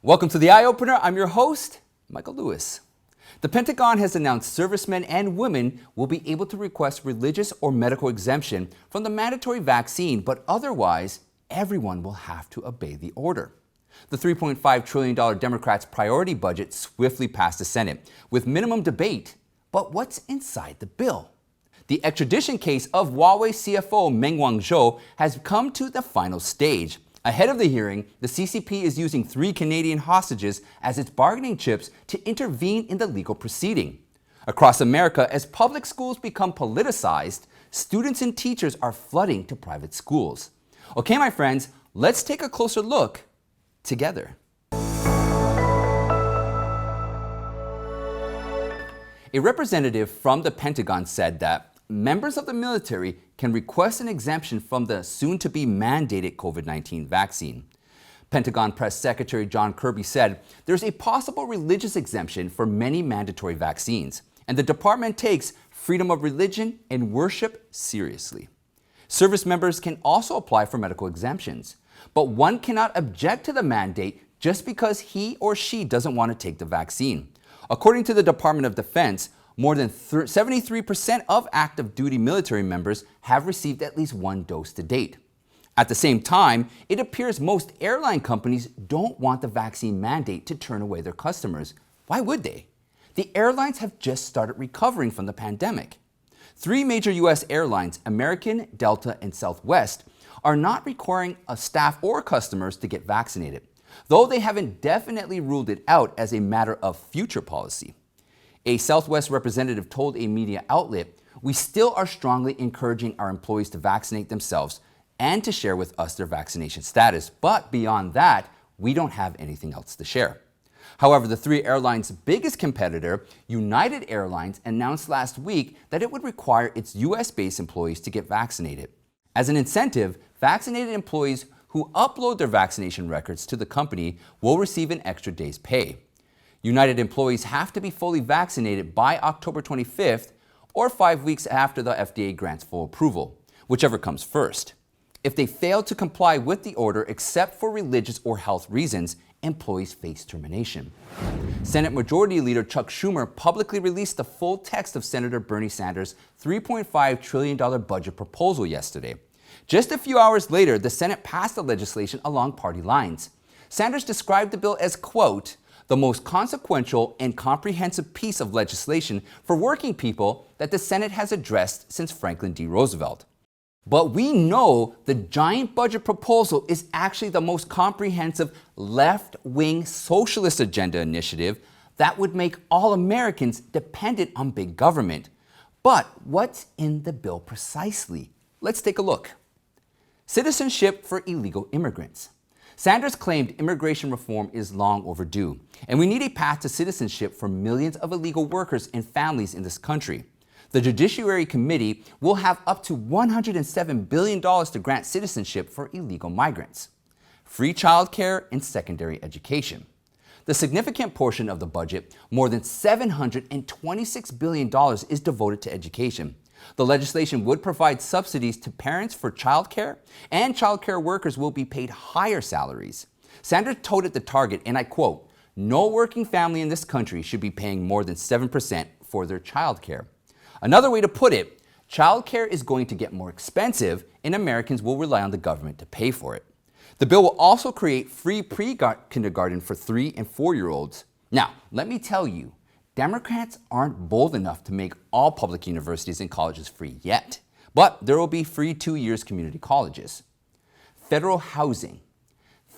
Welcome to the Eye Opener. I'm your host, Michael Lewis. The Pentagon has announced servicemen and women will be able to request religious or medical exemption from the mandatory vaccine, but otherwise, everyone will have to obey the order. The $3.5 trillion Democrats' priority budget swiftly passed the Senate with minimum debate. But what's inside the bill? The extradition case of Huaweis CFO Meng has come to the final stage. Ahead of the hearing, the CCP is using 3 Canadian hostages as its bargaining chips to intervene in the legal proceeding. Across America, as public schools become politicized, students and teachers are flooding to private schools. Okay, my friends, let's take a closer look together. A representative from the Pentagon said that members of the military can request an exemption from the soon-to-be mandated COVID-19 vaccine. Pentagon Press Secretary John Kirby said there's a possible religious exemption for many mandatory vaccines, and the department takes freedom of religion and worship seriously. Service members can also apply for medical exemptions, but one cannot object to the mandate just because he or she doesn't want to take the vaccine. According to the Department of Defense, more than 73% of active duty military members have received at least 1 dose to date. At the same time, it appears most airline companies don't want the vaccine mandate to turn away their customers. Why would they? The airlines have just started recovering from the pandemic. 3 major U.S. airlines, American, Delta, and Southwest, are not requiring staff or customers to get vaccinated, though they haven't definitely ruled it out as a matter of future policy. A Southwest representative told a media outlet, "We still are strongly encouraging our employees to vaccinate themselves and to share with us their vaccination status, but beyond that, we don't have anything else to share." However, the 3 airlines' biggest competitor, United Airlines, announced last week that it would require its U.S.-based employees to get vaccinated. As an incentive, vaccinated employees who upload their vaccination records to the company will receive an extra day's pay. United employees have to be fully vaccinated by October 25th or 5 weeks after the FDA grants full approval, whichever comes first. If they fail to comply with the order except for religious or health reasons, employees face termination. Senate Majority Leader Chuck Schumer publicly released the full text of Senator Bernie Sanders' $3.5 trillion budget proposal yesterday. Just a few hours later, the Senate passed the legislation along party lines. Sanders described the bill as, quote, "the most consequential and comprehensive piece of legislation for working people that the Senate has addressed since Franklin D. Roosevelt." But we know the giant budget proposal is actually the most comprehensive left-wing socialist agenda initiative that would make all Americans dependent on big government. But what's in the bill precisely? Let's take a look. Citizenship for illegal immigrants. Sanders claimed immigration reform is long overdue, and we need a path to citizenship for millions of illegal workers and families in this country. The Judiciary Committee will have up to $107 billion to grant citizenship for illegal migrants. Free childcare and secondary education. The significant portion of the budget, more than $726 billion, is devoted to education. The legislation would provide subsidies to parents for childcare, and childcare workers will be paid higher salaries. Sanders toted the target, and I quote, "No working family in this country should be paying more than 7% for their childcare." Another way to put it, childcare is going to get more expensive, and Americans will rely on the government to pay for it. The bill will also create free pre-kindergarten for 3- and 4-year-olds. Now, let me tell you, Democrats aren't bold enough to make all public universities and colleges free yet, but there will be free 2 years community colleges. Federal housing.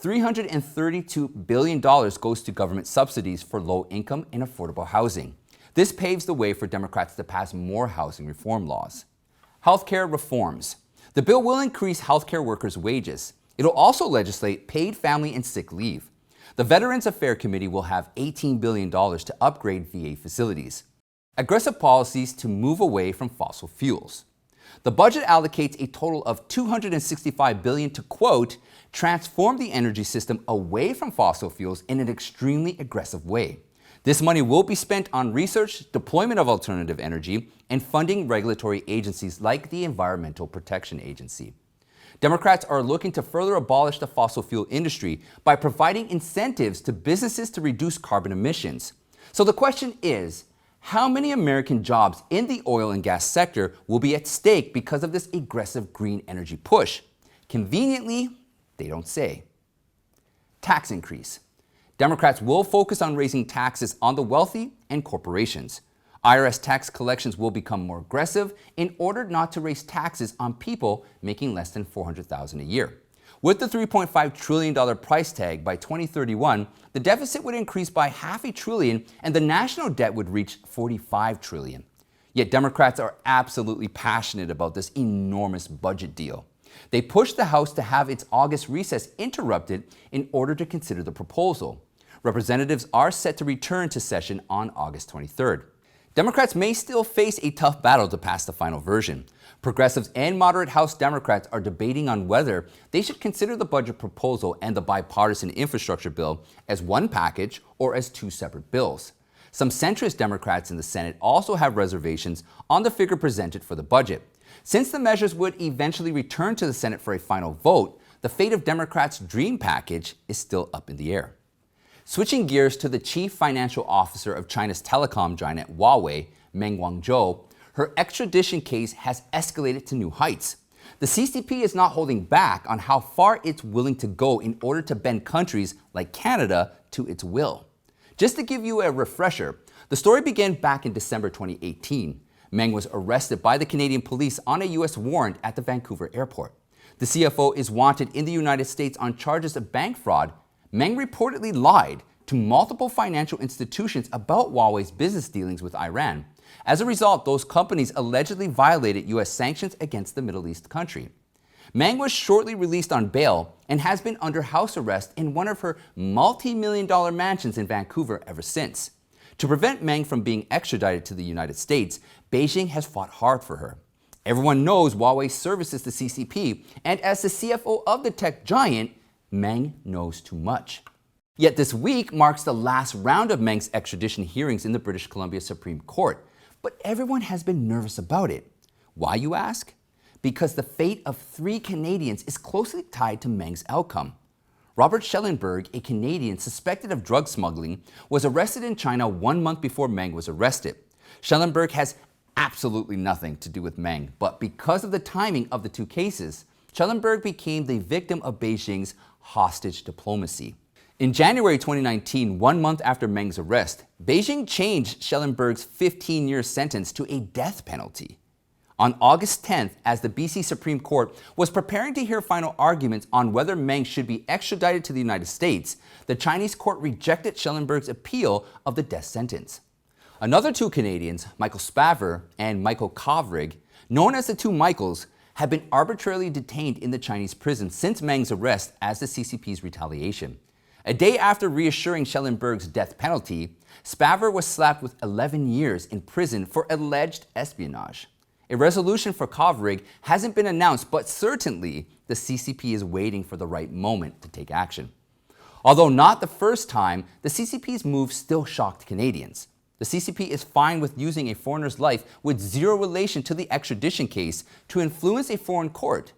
$332 billion goes to government subsidies for low-income and affordable housing. This paves the way for Democrats to pass more housing reform laws. Healthcare reforms. The bill will increase healthcare workers' wages. It'll also legislate paid family and sick leave. The Veterans Affairs Committee will have $18 billion to upgrade VA facilities. Aggressive policies to move away from fossil fuels. The budget allocates a total of $265 billion to, quote, "transform the energy system away from fossil fuels in an extremely aggressive way." This money will be spent on research, deployment of alternative energy, and funding regulatory agencies like the Environmental Protection Agency. Democrats are looking to further abolish the fossil fuel industry by providing incentives to businesses to reduce carbon emissions. So the question is, how many American jobs in the oil and gas sector will be at stake because of this aggressive green energy push? Conveniently, they don't say. Tax increase. Democrats will focus on raising taxes on the wealthy and corporations. IRS tax collections will become more aggressive in order not to raise taxes on people making less than $400,000 a year. With the $3.5 trillion price tag by 2031, the deficit would increase by $500 billion and the national debt would reach $45 trillion. Yet Democrats are absolutely passionate about this enormous budget deal. They pushed the House to have its August recess interrupted in order to consider the proposal. Representatives are set to return to session on August 23rd. Democrats may still face a tough battle to pass the final version. Progressives and moderate House Democrats are debating on whether they should consider the budget proposal and the bipartisan infrastructure bill as one package or as two separate bills. Some centrist Democrats in the Senate also have reservations on the figure presented for the budget. Since the measures would eventually return to the Senate for a final vote, the fate of Democrats' dream package is still up in the air. Switching gears to the chief financial officer of China's telecom giant Huaweis Meng, her extradition case has escalated to new heights. The CCP is not holding back on how far it's willing to go in order to bend countries like Canada to its will. Just to give you a refresher, the story began back in December 2018. Meng was arrested by the Canadian police on a U.S. warrant at the Vancouver airport. The CFO is wanted in the United States on charges of bank fraud. Meng reportedly lied to multiple financial institutions about Huawei's business dealings with Iran. As a result, those companies allegedly violated U.S. sanctions against the Middle East country. Meng was shortly released on bail and has been under house arrest in one of her multi-million-dollar mansions in Vancouver ever since. To prevent Meng from being extradited to the United States, Beijing has fought hard for her. Everyone knows Huawei services the CCP, and as the CFO of the tech giant, Meng knows too much. Yet this week marks the last round of Meng's extradition hearings in the British Columbia Supreme Court. But everyone has been nervous about it. Why, you ask? Because the fate of 3 Canadians is closely tied to Meng's outcome. Robert Schellenberg, a Canadian suspected of drug smuggling, was arrested in China 1 month before Meng was arrested. Schellenberg has absolutely nothing to do with Meng, but because of the timing of the 2 cases, Schellenberg became the victim of Beijing's hostage diplomacy. In January 2019, 1 month after Meng's arrest, Beijing changed Schellenberg's 15-year sentence to a death penalty. On August 10th, as the BC Supreme Court was preparing to hear final arguments on whether Meng should be extradited to the United States, the Chinese court rejected Schellenberg's appeal of the death sentence. Another 2 Canadians, Michael Spavor and Michael Kovrig, known as the 2 Michaels, have been arbitrarily detained in the Chinese prison since Meng's arrest as the CCP's retaliation. A day after reassuring Schellenberg's death penalty, Spavor was slapped with 11 years in prison for alleged espionage. A resolution for Kovrig hasn't been announced, but certainly the CCP is waiting for the right moment to take action. Although not the first time, the CCP's move still shocked Canadians. The CCP is fine with using a foreigner's life with zero relation to the extradition case to influence a foreign court.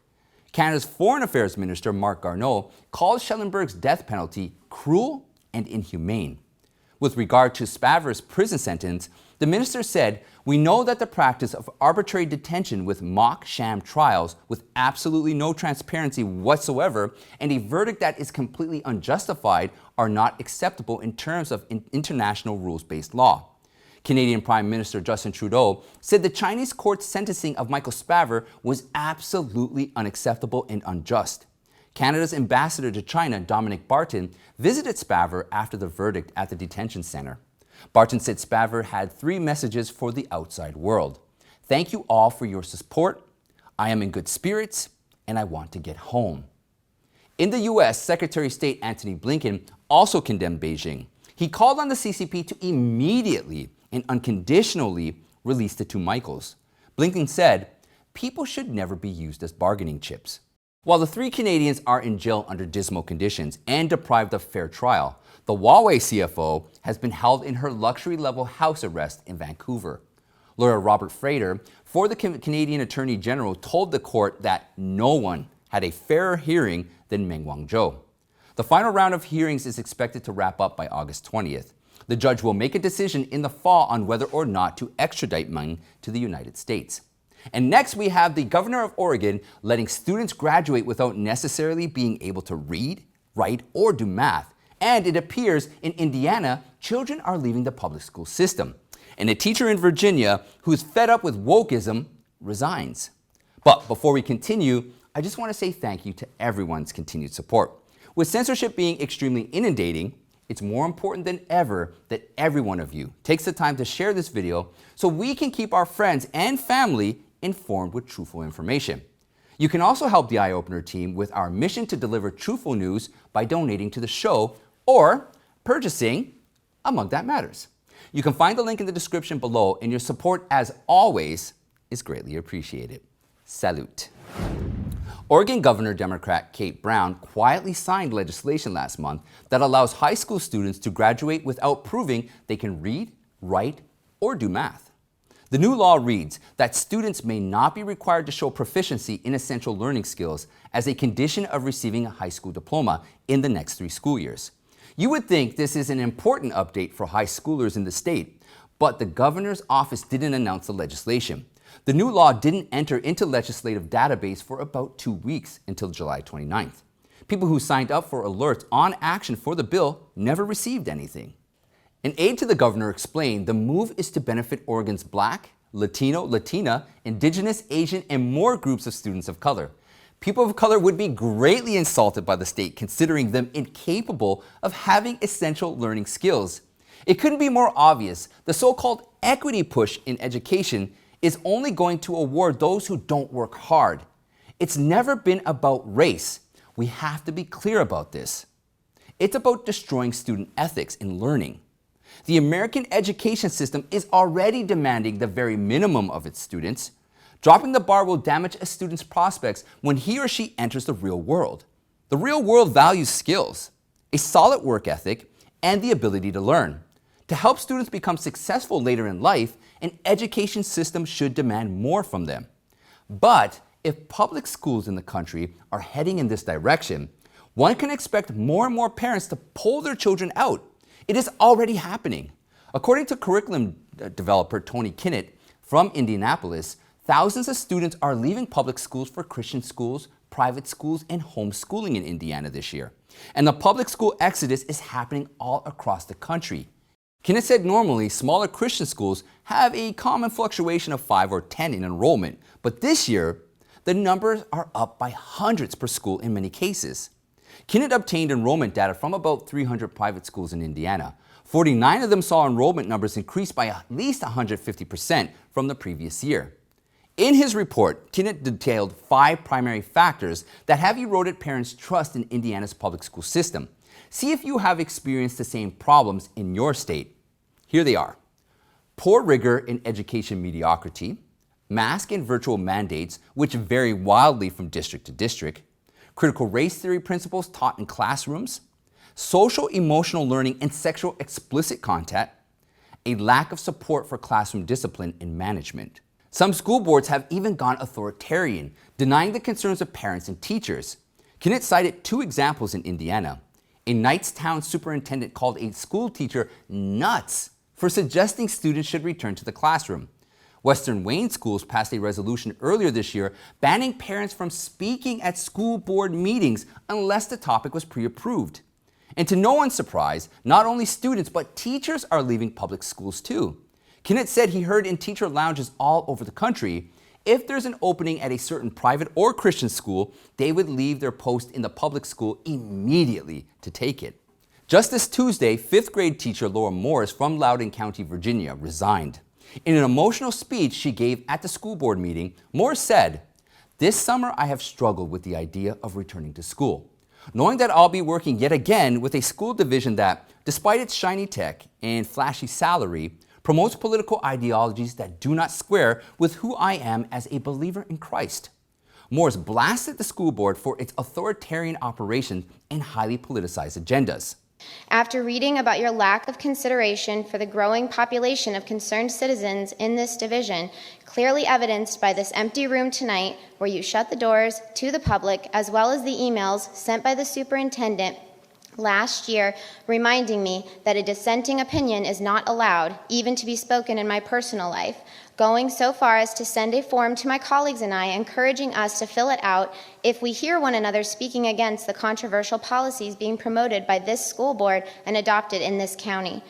Canada's Foreign Affairs Minister Marc Garneau called Schellenberg's death penalty cruel and inhumane. With regard to Spavor's prison sentence, the minister said, "We know that the practice of arbitrary detention with mock sham trials with absolutely no transparency whatsoever and a verdict that is completely unjustified are not acceptable in terms of international rules-based law." Canadian Prime Minister Justin Trudeau said the Chinese court's sentencing of Michael Spavor was absolutely unacceptable and unjust. Canada's ambassador to China, Dominic Barton, visited Spavor after the verdict at the detention center. Barton said Spavor had 3 messages for the outside world. "Thank you all for your support. I am in good spirits, and I want to get home." In the U.S., Secretary of State Antony Blinken also condemned Beijing. He called on the CCP to immediately and unconditionally release the 2 Michaels. Blinken said, "People should never be used as bargaining chips." While the 3 Canadians are in jail under dismal conditions and deprived of fair trial, the Huawei CFO has been held in her luxury-level house arrest in Vancouver. Lawyer Robert Frater for the Canadian Attorney General told the court that no one had a fairer hearing than Meng Wanzhou. The final round of hearings is expected to wrap up by August 20th. The judge will make a decision in the fall on whether or not to extradite Meng to the United States. And next we have the governor of Oregon letting students graduate without necessarily being able to read, write, or do math. And it appears in Indiana, children are leaving the public school system. And a teacher in Virginia who's fed up with wokeism resigns. But before we continue, I just want to say thank you to everyone's continued support. With censorship being extremely inundating, it's more important than ever that every one of you takes the time to share this video so we can keep our friends and family informed with truthful information. You can also help the Eye Opener team with our mission to deliver truthful news by donating to the show or purchasing a mug that matters. You can find the link in the description below, and your support, as always, is greatly appreciated. Salute. Oregon Governor Democrat Kate Brown quietly signed legislation last month that allows high school students to graduate without proving they can read, write, or do math. The new law reads that students may not be required to show proficiency in essential learning skills as a condition of receiving a high school diploma in the next 3 school years. You would think this is an important update for high schoolers in the state, but the governor's office didn't announce the legislation. The new law didn't enter into legislative database for about 2 weeks until July 29th. People who signed up for alerts on action for the bill never received anything. An aide to the governor explained the move is to benefit Oregon's Black, Latino, Latina, Indigenous, Asian, and more groups of students of color. People of color would be greatly insulted by the state, considering them incapable of having essential learning skills. It couldn't be more obvious. The so-called equity push in education is only going to award those who don't work hard. It's never been about race. We have to be clear about this. It's about destroying student ethics in learning. The American education system is already demanding the very minimum of its students. Dropping the bar will damage a student's prospects when he or she enters the real world. The real world values skills, a solid work ethic, and the ability to learn. To help students become successful later in life, an education system should demand more from them. But if public schools in the country are heading in this direction, one can expect more and more parents to pull their children out. It is already happening. According to curriculum developer Tony Kinnett from Indianapolis, thousands of students are leaving public schools for Christian schools, private schools, and homeschooling in Indiana this year. And the public school exodus is happening all across the country. Kinnett said normally smaller Christian schools have a common fluctuation of 5 or 10 in enrollment, but this year the numbers are up by hundreds per school in many cases. Kinnett obtained enrollment data from about 300 private schools in Indiana. 49 of them saw enrollment numbers increase by at least 150% from the previous year. In his report, Kinnett detailed 5 primary factors that have eroded parents' trust in Indiana's public school system. See if you have experienced the same problems in your state. Here they are: poor rigor in education mediocrity, mask and virtual mandates, which vary wildly from district to district, critical race theory principles taught in classrooms, social emotional learning and sexual explicit content, a lack of support for classroom discipline and management. Some school boards have even gone authoritarian, denying the concerns of parents and teachers. Kinnett cited 2 examples in Indiana. A Knightstown superintendent called a school teacher nuts for suggesting students should return to the classroom. Western Wayne schools passed a resolution earlier this year banning parents from speaking at school board meetings unless the topic was pre-approved. And to no one's surprise, not only students but teachers are leaving public schools too. Kinnett said he heard in teacher lounges all over the country, if there's an opening at a certain private or Christian school, they would leave their post in the public school immediately to take it. Just this Tuesday, 5th grade teacher Laura Morris from Loudoun County, Virginia, resigned. In an emotional speech she gave at the school board meeting, Morris said, "This summer I have struggled with the idea of returning to school, knowing that I'll be working yet again with a school division that, despite its shiny tech and flashy salary, promotes political ideologies that do not square with who I am as a believer in Christ." Morris blasted the school board for its authoritarian operations and highly politicized agendas. After reading about your lack of consideration for the growing population of concerned citizens in this division, clearly evidenced by this empty room tonight where you shut the doors to the public, as well as the emails sent by the superintendent last year reminding me that a dissenting opinion is not allowed, even to be spoken in my personal life, going so far as to send a form to my colleagues and I encouraging us to fill it out if we hear one another speaking against the controversial policies being promoted by this school board and adopted in this county.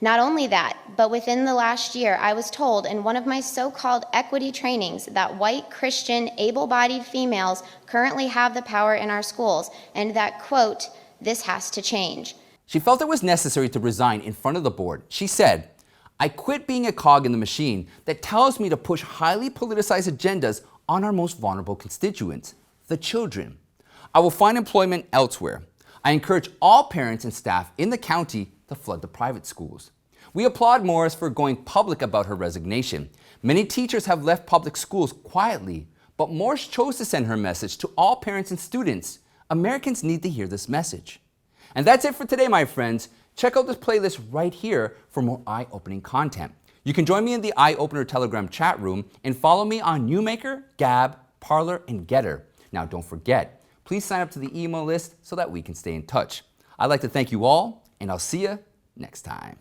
Not only that, but within the last year, I was told in one of my so-called equity trainings that white, Christian, able-bodied females currently have the power in our schools, and that, quote, "This has to change." She felt it was necessary to resign in front of the board. She said, "I quit being a cog in the machine that tells me to push highly politicized agendas on our most vulnerable constituents, the children. I will find employment elsewhere. I encourage all parents and staff in the county to flood the private schools." We applaud Morris for going public about her resignation. Many teachers have left public schools quietly, but Morris chose to send her message to all parents and students. Americans need to hear this message. And that's it for today, my friends. Check out this playlist right here for more eye-opening content. You can join me in the Eye Opener Telegram chat room and follow me on Newmaker, Gab, Parler, and Getter. Now, don't forget, please sign up to the email list so that we can stay in touch. I'd like to thank you all, and I'll see you next time.